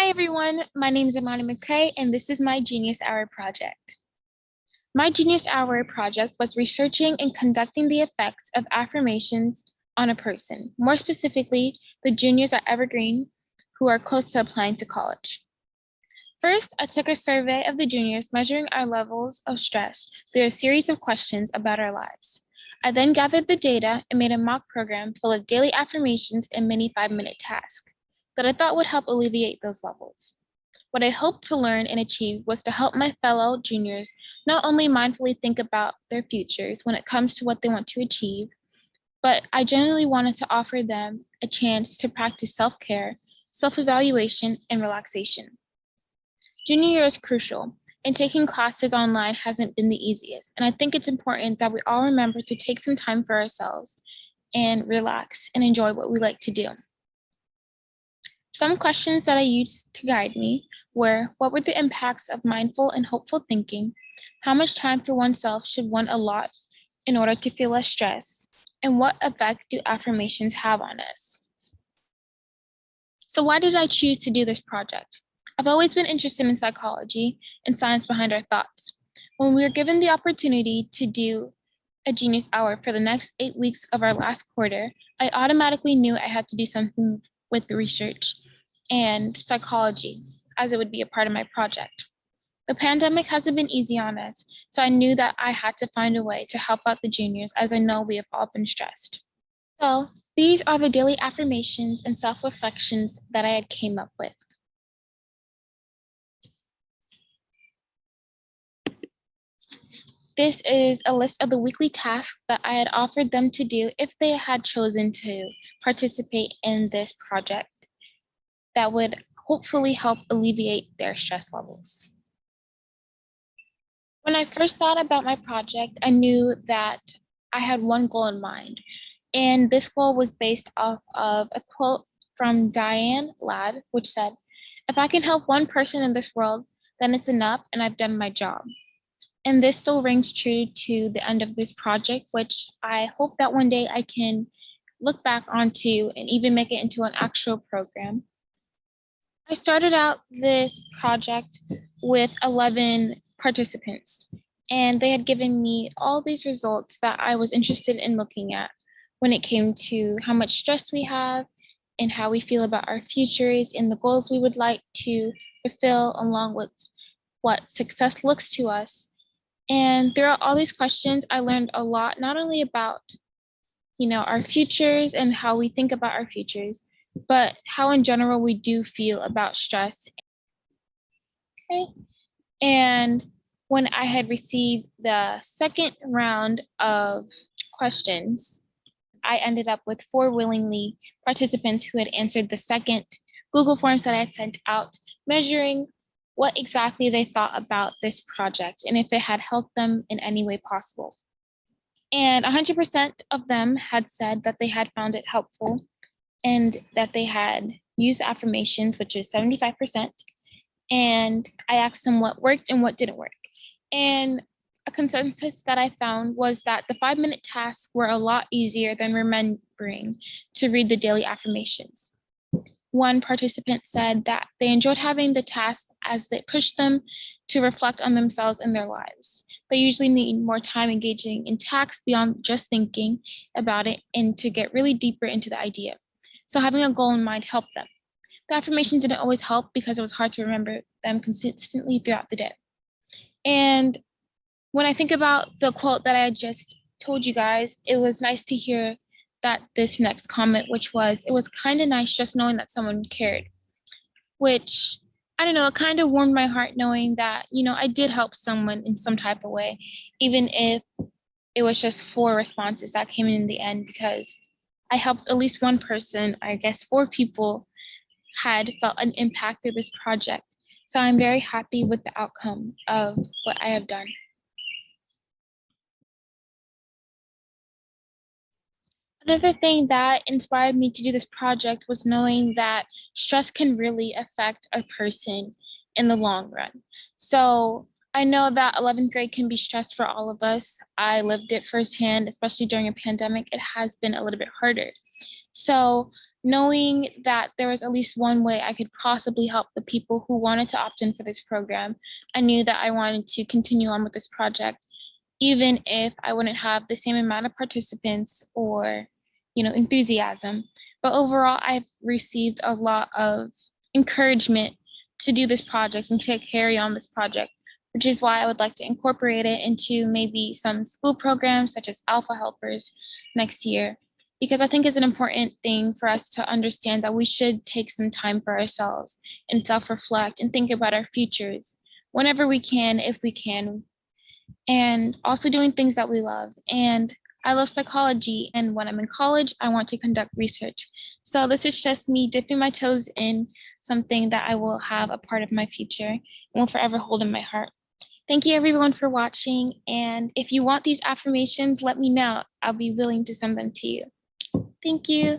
Hi everyone, my name is Amani McRae and this is my Genius Hour project. My Genius Hour project was researching and conducting the effects of affirmations on a person, more specifically, the juniors at Evergreen who are close to applying to college. First, I took a survey of the juniors measuring our levels of stress through a series of questions about our lives. I then gathered the data and made a mock program full of daily affirmations and mini 5-minute tasks that I thought would help alleviate those levels. What I hoped to learn and achieve was to help my fellow juniors not only mindfully think about their futures when it comes to what they want to achieve, but I genuinely wanted to offer them a chance to practice self-care, self-evaluation, and relaxation. Junior year is crucial, and taking classes online hasn't been the easiest, and I think it's important that we all remember to take some time for ourselves and relax and enjoy what we like to do. Some questions that I used to guide me were, what were the impacts of mindful and hopeful thinking? How much time for oneself should one allot in order to feel less stress? And what effect do affirmations have on us? So why did I choose to do this project? I've always been interested in psychology and science behind our thoughts. When we were given the opportunity to do a Genius Hour for the next 8 weeks of our last quarter, I automatically knew I had to do something with the research and psychology, as it would be a part of my project. The pandemic hasn't been easy on us, so I knew that I had to find a way to help out the juniors, as I know we have all been stressed. So these are the daily affirmations and self-reflections that I had came up with. This is a list of the weekly tasks that I had offered them to do if they had chosen to participate in this project that would hopefully help alleviate their stress levels. When I first thought about my project, I knew that I had one goal in mind, and this goal was based off of a quote from Diane Ladd, which said, "If I can help one person in this world, then it's enough and I've done my job." And this still rings true to the end of this project, which I hope that one day I can look back onto and even make it into an actual program. I started out this project with 11 participants, and they had given me all these results that I was interested in looking at when it came to how much stress we have and how we feel about our futures and the goals we would like to fulfill, along with what success looks to us. And throughout all these questions, I learned a lot, not only about, our futures and how we think about our futures, but how in general we do feel about stress. Okay. And when I had received the second round of questions, I ended up with 4 willingly participants who had answered the second Google Forms that I had sent out, measuring what exactly they thought about this project and if it had helped them in any way possible. And 100% of them had said that they had found it helpful and that they had used affirmations, which is 75%. And I asked them what worked and what didn't work. And a consensus that I found was that the 5-minute tasks were a lot easier than remembering to read the daily affirmations. One participant said that they enjoyed having the task as it pushed them to reflect on themselves and their lives. They usually need more time engaging in tasks beyond just thinking about it and to get really deeper into the idea. So having a goal in mind helped them. The affirmations didn't always help because it was hard to remember them consistently throughout the day. And when I think about the quote that I just told you guys, it was nice to hear that this next comment, which was, it was kind of nice just knowing that someone cared, which, I don't know, it kind of warmed my heart knowing that, I did help someone in some type of way, even if it was just 4 responses that came in the end, because I helped at least one person. I guess 4 people had felt an impact through this project. So I'm very happy with the outcome of what I have done. Another thing that inspired me to do this project was knowing that stress can really affect a person in the long run. So I know that 11th grade can be stressed for all of us. I lived it firsthand, especially during a pandemic. It has been a little bit harder. So knowing that there was at least one way I could possibly help the people who wanted to opt in for this program, I knew that I wanted to continue on with this project, even if I wouldn't have the same amount of participants or, enthusiasm. But overall, I've received a lot of encouragement to do this project and to carry on this project, which is why I would like to incorporate it into maybe some school programs such as Alpha Helpers next year, because I think it's an important thing for us to understand that we should take some time for ourselves and self-reflect and think about our futures whenever we can, if we can, and also doing things that we love. And I love psychology, and when I'm in college, I want to conduct research. So this is just me dipping my toes in something that I will have a part of my future and will forever hold in my heart. Thank you everyone for watching, and if you want these affirmations, let me know. I'll be willing to send them to you. Thank you.